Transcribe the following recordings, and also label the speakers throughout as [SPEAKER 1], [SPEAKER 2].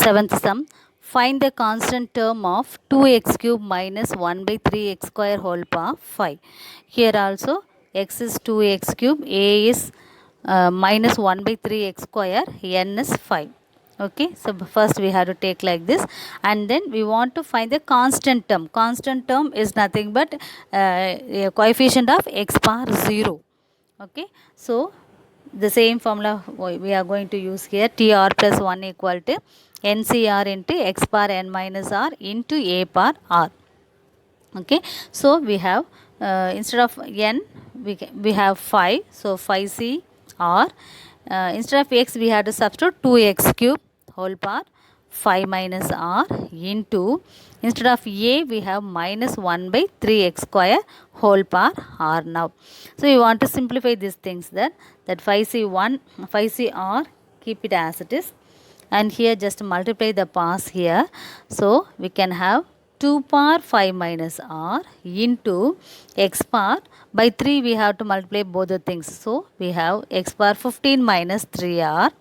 [SPEAKER 1] Seventh sum, find the constant term of 2x cube minus 1 by 3x square whole power 5. Here also x is 2x cube, a is minus 1 by 3x square, n is 5. Okay, so first we have to take like this, and then we want to find the constant term. Constant term is nothing but a coefficient of x power 0. Okay, so the same formula we are going to use here. TR plus 1 equal to NCR into x power n minus r into a power r. Okay, so we have instead of n we have 5, so 5c r. Instead of x we have to substitute 2x cube whole power 5 minus r into, instead of a we have minus 1 by 3x square whole power r now. So we want to simplify these things, that 5c1 5cr, keep it as it is, and here just multiply the powers here. So we can have 2 power 5 minus r into x power, by 3 we have to multiply both the things, so we have x power 15 minus 3r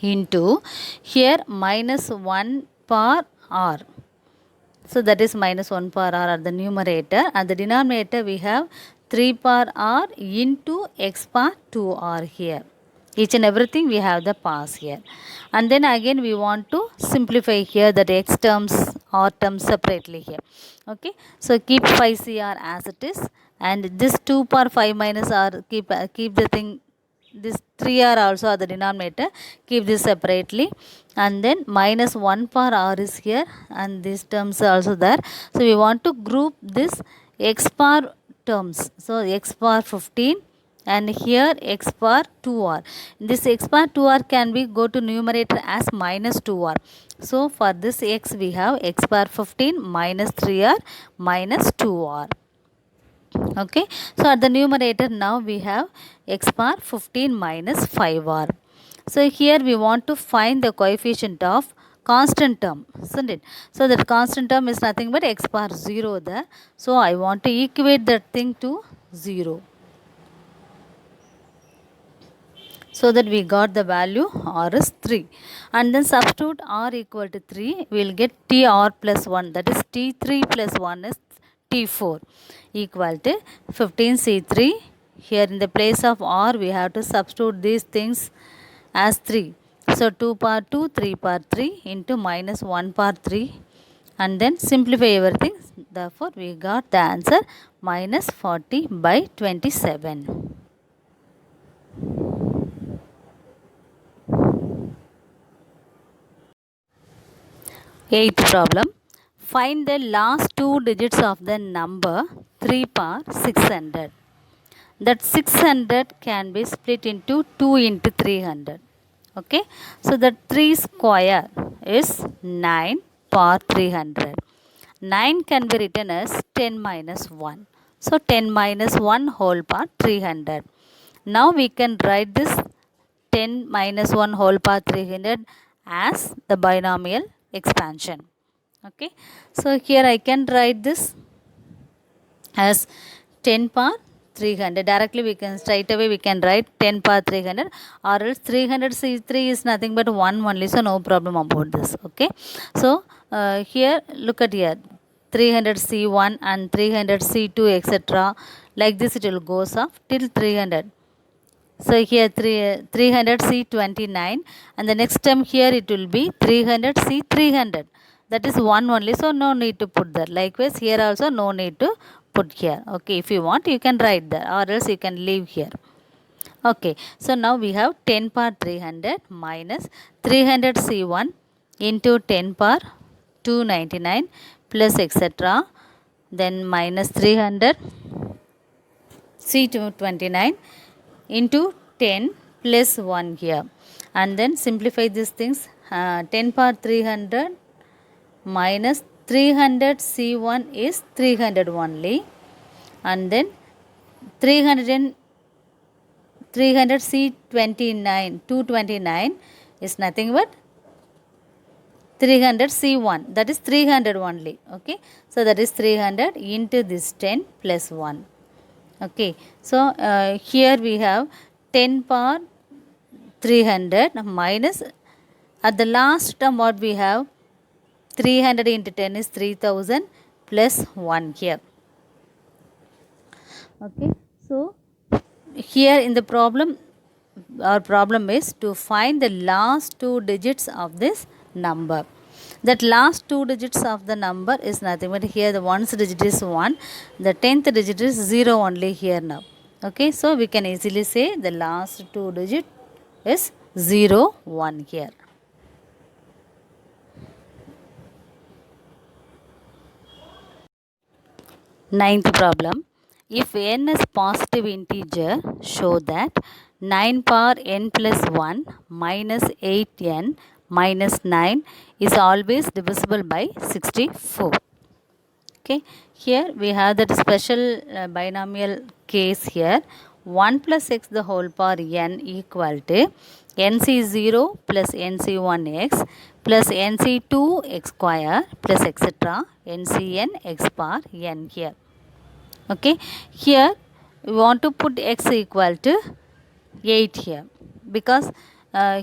[SPEAKER 1] into here minus 1 power r. So that is minus 1 power r at the numerator, and the denominator we have 3 power r into x power 2r here. Each and everything we have the powers here, and then again we want to simplify here that x terms r terms separately here. Okay, so keep 5cr as it is, and this 2 power 5 minus r keep the thing, this 3r also at the denominator, keep this separately, and then minus 1 power r is here, and these terms are also there. So we want to group this x power terms, so x power 15 and here x power 2r. This x power 2r can be go to numerator as minus 2r. So for this x we have x power 15 minus 3r minus 2r. Okay, so at the numerator now we have x power 15 minus 5r. So here we want to find the coefficient of constant term, isn't it? So that constant term is nothing but x power 0 there. So I want to equate that thing to 0. So that we got the value r is 3, and then substitute r equal to 3, we will get tr plus 1, that is t3 plus 1 is t4 equal to 15c3. Here in the place of r we have to substitute these things as 3. So 2 power 2, 3 power 3 into minus 1 power 3, and then simplify everything. Therefore we got the answer minus 40 by 27. Eighth problem, find the last two digits of the number 3 power 600. That 600 can be split into 2 into 300. Okay, so the 3 square is 9 power 300. 9 can be written as 10 minus 1. So 10 minus 1 whole power 300. Now we can write this 10 minus 1 whole power 300 as the binomial expansion. Okay, so here I can write this as 10 power 300. Directly we can straight away we can write 10 power 300, or else 300c3 is nothing but 1 only, so no problem about this. Okay, so here look at here 300c1 and 300c2 etc. like this it will goes up till 300. So here 300c29, and the next term here it will be 300c300. That is 1 only, so no need to put that. Likewise here also no need to put here. Okay, if you want you can write that, or else you can leave here. Okay, so now we have 10 power 300 minus 300c1 into 10 power 299 plus etc. Then minus 300 c229 into 10 plus 1 here, and then simplify these things. 10 power 300 minus 300 c1 is 300 only, and then 300 c29 229 is nothing but 300 c1, that is 300 only. Okay, so that is 300 into this 10 plus 1. Okay, so here we have 10 power 300 minus, At the last term what we have, 300 into 10 is 3000 plus 1 here. Okay, so here in the problem, our problem is to find the last two digits of this number. That last two digits of the number is nothing but here the ones digit is 1, the 10th digit is 0 only here now. Okay, so we can easily say the last two digit is 0, 1 here. Ninth problem. If n is positive integer, show that 9 power n plus 1 minus 8n minus 9 is always divisible by 64. Okay, here we have that special binomial case here. 1 plus x the whole power n equal to nc0 plus nc1x plus nc2 x square plus etc. ncn x power n here. Okay, here we want to put x equal to 8 here, because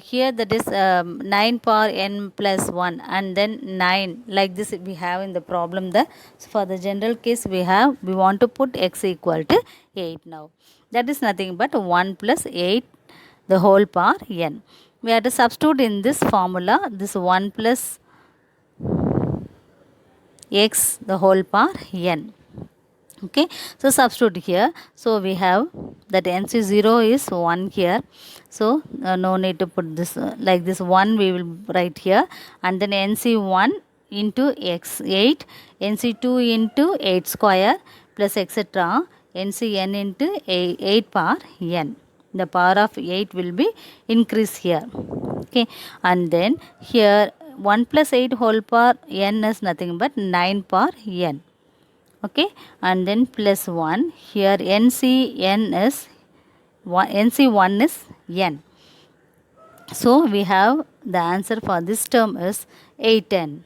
[SPEAKER 1] here that is 9 power n plus 1 and then 9 like this we have in the problem. So for the general case we want to put x equal to 8 now. That is nothing but 1 plus 8 the whole power n. We have to substitute in this formula this 1 plus x the whole power n. Okay, so substitute here. So we have that nc0 is 1 here, so no need to put this like this 1 we will write here, and then nc1 into x 8, nc2 into 8 square plus etc. ncn into 8 power n. The power of 8 will be increase here. Okay, and then here 1 plus 8 whole power n is nothing but 9 power n. Okay, and then plus 1 here ncn is nc1 is n. So we have the answer for this term is 8n.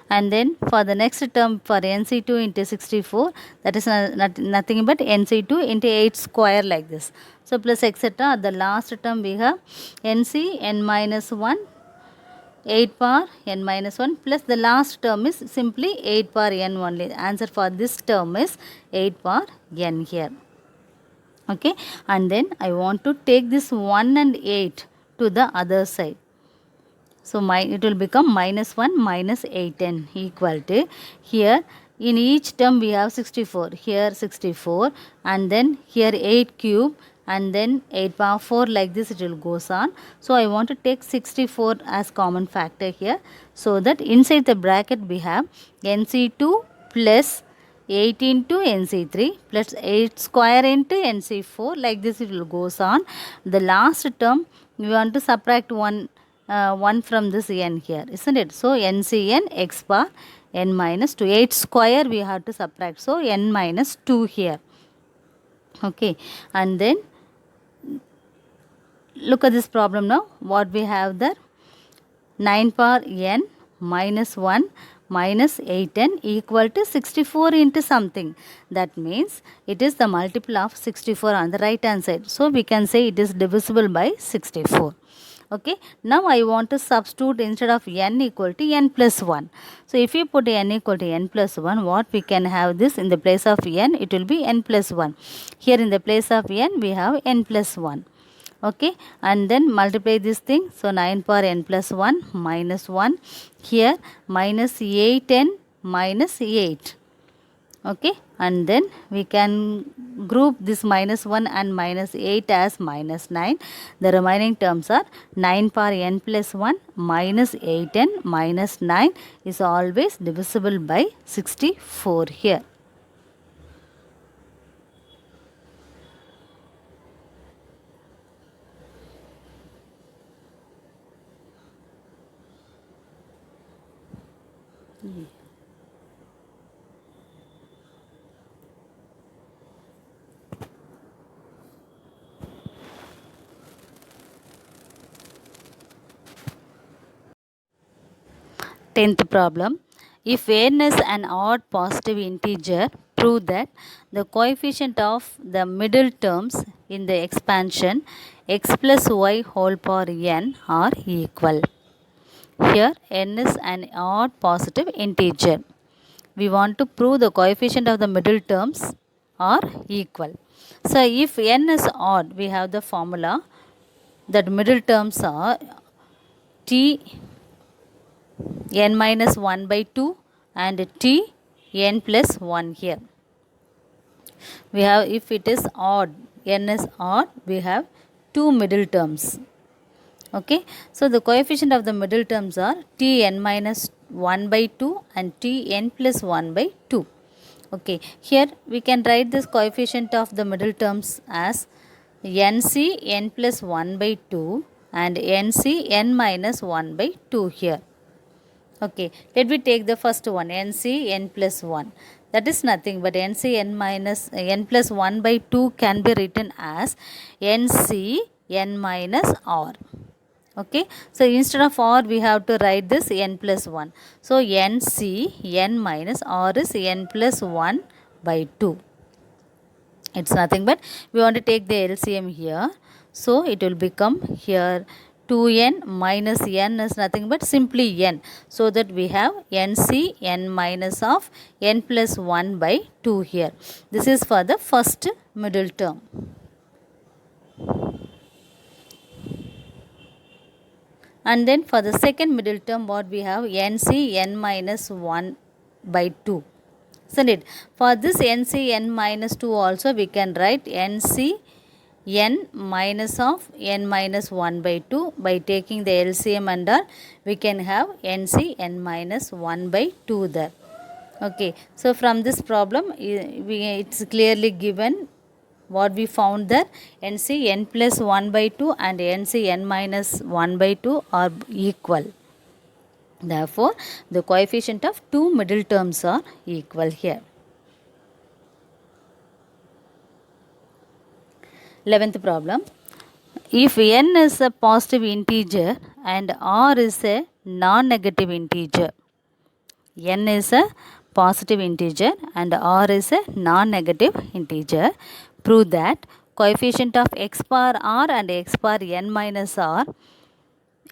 [SPEAKER 1] And then for the next term for nc2 into 64, that is nothing but nc2 into 8 square like this. So plus etc. The last term we have nc n minus 1 8 power n minus 1 plus the last term is simply 8 power n only. The answer for this term is 8 power n here. Okay, and then I want to take this 1 and 8 to the other side. So it will become minus 1 minus 8n equal to, here in each term we have 64, here 64 and then here 8 cube and then 8 power 4 like this it will goes on. So I want to take 64 as common factor here, so that inside the bracket we have nc2 plus 8 into nc3 plus 8 square into nc4 like this it will goes on. The last term we want to subtract 1 from this n here, isn't it? So ncn x bar n minus 2, 8 square we have to subtract, so n minus 2 here. Okay, and then look at this problem now. What we have there, 9 power n minus 1 minus 8n equal to 64 into something. That means it is the multiple of 64 on the right hand side. So we can say it is divisible by 64. Okay, now I want to substitute instead of n equal to n plus 1. So if you put n equal to n plus 1, what we can have this in the place of n, it will be n plus 1. Here in the place of n we have n plus 1. Okay, and then multiply this thing. So 9 power n plus 1 minus 1, here minus 8n minus 8. Okay, and then we can group this minus 1 and minus 8 as minus 9. The remaining terms are 9 power n plus 1 minus 8n minus 9 is always divisible by 64 here. Tenth problem. If n is an odd positive integer, prove that the coefficient of the middle terms in the expansion x plus y whole power n are equal. Here n is an odd positive integer. We want to prove the coefficient of the middle terms are equal. So if n is odd, we have the formula that middle terms are t n minus 1 by 2 and t n plus 1 here. We have, if it is odd, n is odd, we have two middle terms. Okay, so the coefficient of the middle terms are t n minus 1 by 2 and t n plus 1 by 2. Okay, here we can write this coefficient of the middle terms as nc n plus 1 by 2 and nc n minus 1 by 2 here. Okay, let me take the first one, nc n plus 1. That is nothing but nc n minus n plus 1 by 2 can be written as nc n minus r. Okay, so instead of r we have to write this n plus 1. So nc n minus r is n plus 1 by 2. It's nothing but we want to take the LCM here. So it will become here 2n minus n is nothing but simply n. So that we have nc n minus of n plus 1 by 2 here. This is for the first middle term. And then for the second middle term, what we have nc n minus 1 by 2. Isn't it? For this nc n minus 2 also we can write nc n minus of n minus 1 by 2. By taking the LCM and all, we can have nc n minus 1 by 2 there. Okay, so from this problem it's clearly given what we found there, nc n plus 1 by 2 and nc n minus 1 by 2 are equal. Therefore, the coefficient of two middle terms are equal here. 11th problem. If n is a positive integer and r is a non-negative integer, n is a positive integer and r is a non-negative integer, prove that coefficient of x power r and x power n minus r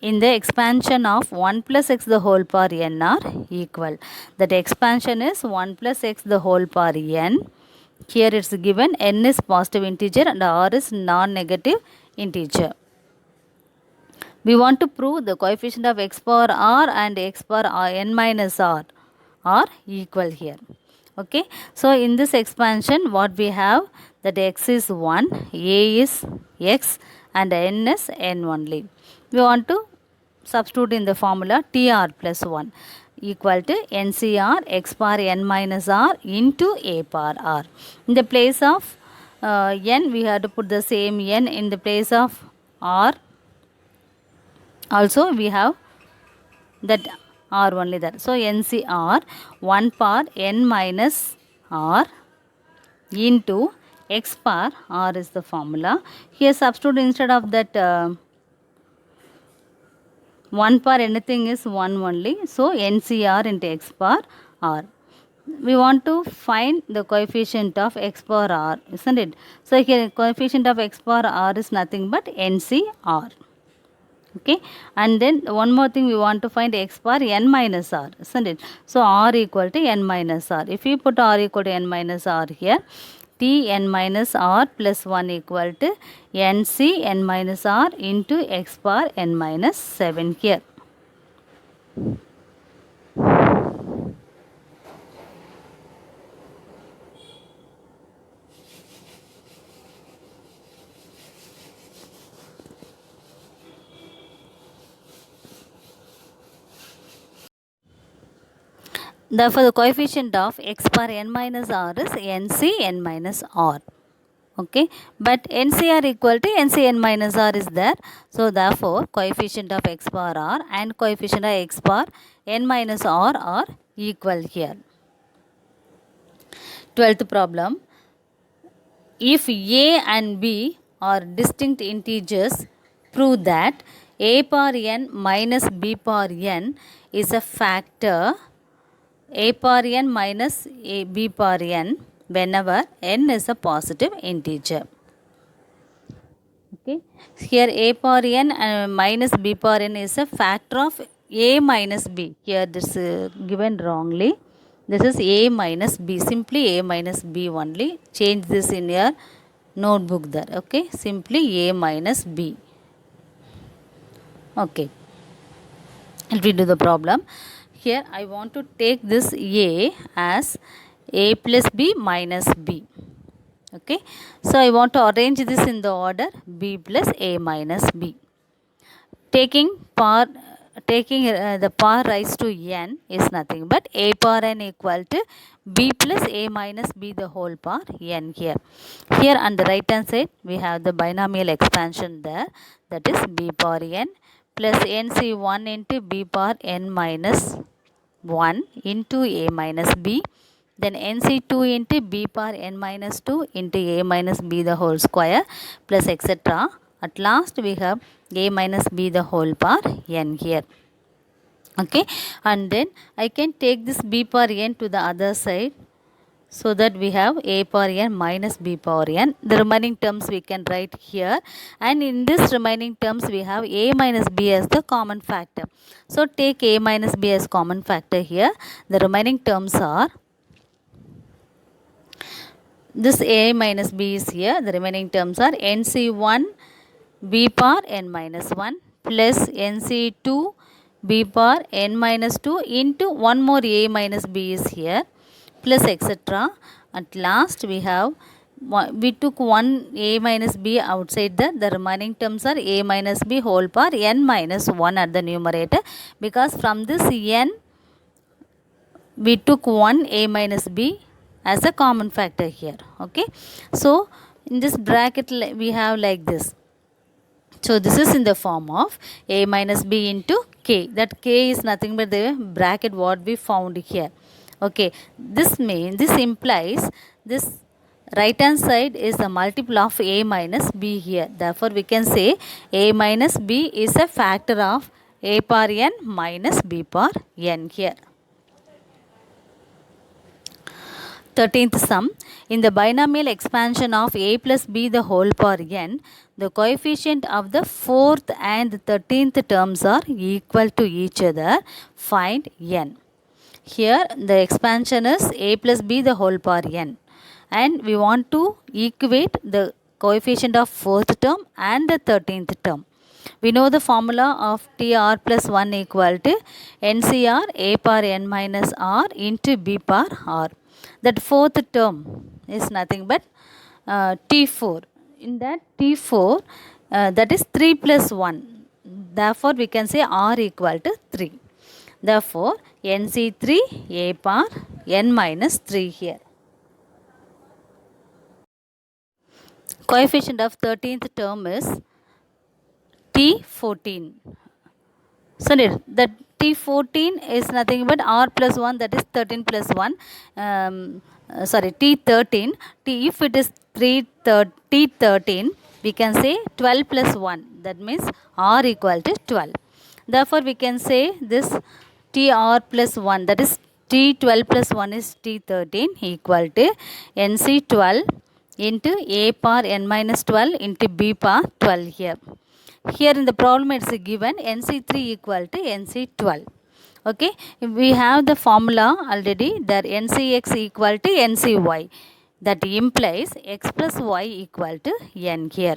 [SPEAKER 1] in the expansion of 1 plus x the whole power n are equal. That expansion is 1 plus x the whole power n. Here it's given n is positive integer and r is non-negative integer. We want to prove the coefficient of x power r and x power n minus r are equal here. Okay, so in this expansion what we have, that x is 1, a is x and n is n only. We want to substitute in the formula tr plus 1 equal to ncr x power n minus r into a power r. In the place of n we have to put the same n in the place of r. Also we have that r only there. So ncr 1 power n minus r into x power r is the formula. Here substitute instead of that 1 power anything is 1 only. So ncr into x power r. We want to find the coefficient of x power r, isn't it? So here coefficient of x power r is nothing but ncr. Okay, and then one more thing, we want to find x power n minus r, isn't it? So r equal to n minus r. If you put r equal to n minus r here, t n minus r plus 1 equal to nc n minus r into x power n minus 7 here. Therefore, the coefficient of x power n minus r is nc n minus r. Okay, but ncr equal to nc n minus r is there. So, therefore, coefficient of x power r and coefficient of x power n minus r are equal here. 12th problem. If a and b are distinct integers, prove that a power n minus b power n is a factor a power n minus b power n whenever n is a positive integer. Okay, here a power n minus b power n is a factor of a minus b. Here this given wrongly. This is a minus b, simply a minus b only. Change this in your notebook there. Okay, simply a minus b. Okay, let me do the problem. Here I want to take this a as a plus b minus b. Okay, so I want to arrange this in the order b plus a minus b. Taking the power raised to n is nothing but a power n equal to b plus a minus b the whole power n here. Here on the right hand side we have the binomial expansion there, that is b power n plus nc1 into b power n minus 1 into a minus b, then nc2 into b power n minus 2 into a minus b the whole square plus etc. At last we have a minus b the whole power n here. Okay, and then I can take this b power n to the other side, so that we have a power n minus b power n. The remaining terms we can write here, and in this remaining terms we have a minus b as the common factor. So take a minus b as common factor here. The remaining terms are, this a minus b is here. The remaining terms are nc1 b power n minus 1 plus nc2 b power n minus 2 into one more a minus b is here plus etc. At last we took one a minus b outside the remaining terms are a minus b whole power n minus 1 at the numerator, because from this n we took one a minus b as a common factor here. Okay, so in this bracket we have like this. So this is in the form of a minus b into k. That k is nothing but the bracket what we found here. Okay, this implies this right hand side is the multiple of a minus b here. Therefore we can say a minus b is a factor of a power n minus b power n here. 13th sum. In the binomial expansion of a plus b the whole power n, the coefficient of the 4th and 13th terms are equal to each other. Find n. Here the expansion is a plus b the whole power n, and we want to equate the coefficient of 4th term and the 13th term. We know the formula of TR plus 1 equal to NCR a power n minus r into b power r. That 4th term is nothing but T4. In that T4 that is 3 plus 1. Therefore we can say r equal to 3. Therefore NC3 a power n minus 3 here. Coefficient of 13th term is T14. So that T14 is nothing but r plus 1, that is 13 plus 1. T13. If it is T13, we can say 12 plus 1. That means r equal to 12. Therefore we can say this TR plus 1, that is T12 plus 1 is T13 equal to NC12 into a power n minus 12 into b power 12 here. Here in the problem it is given NC3 equal to NC12. Okay, we have the formula already, that NCX equal to NCY. That implies x plus y equal to n here.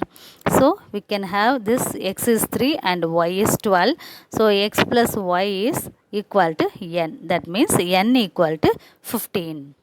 [SPEAKER 1] So we can have this x is 3 and y is 12. So x plus y is equal to n. That means n equal to 15.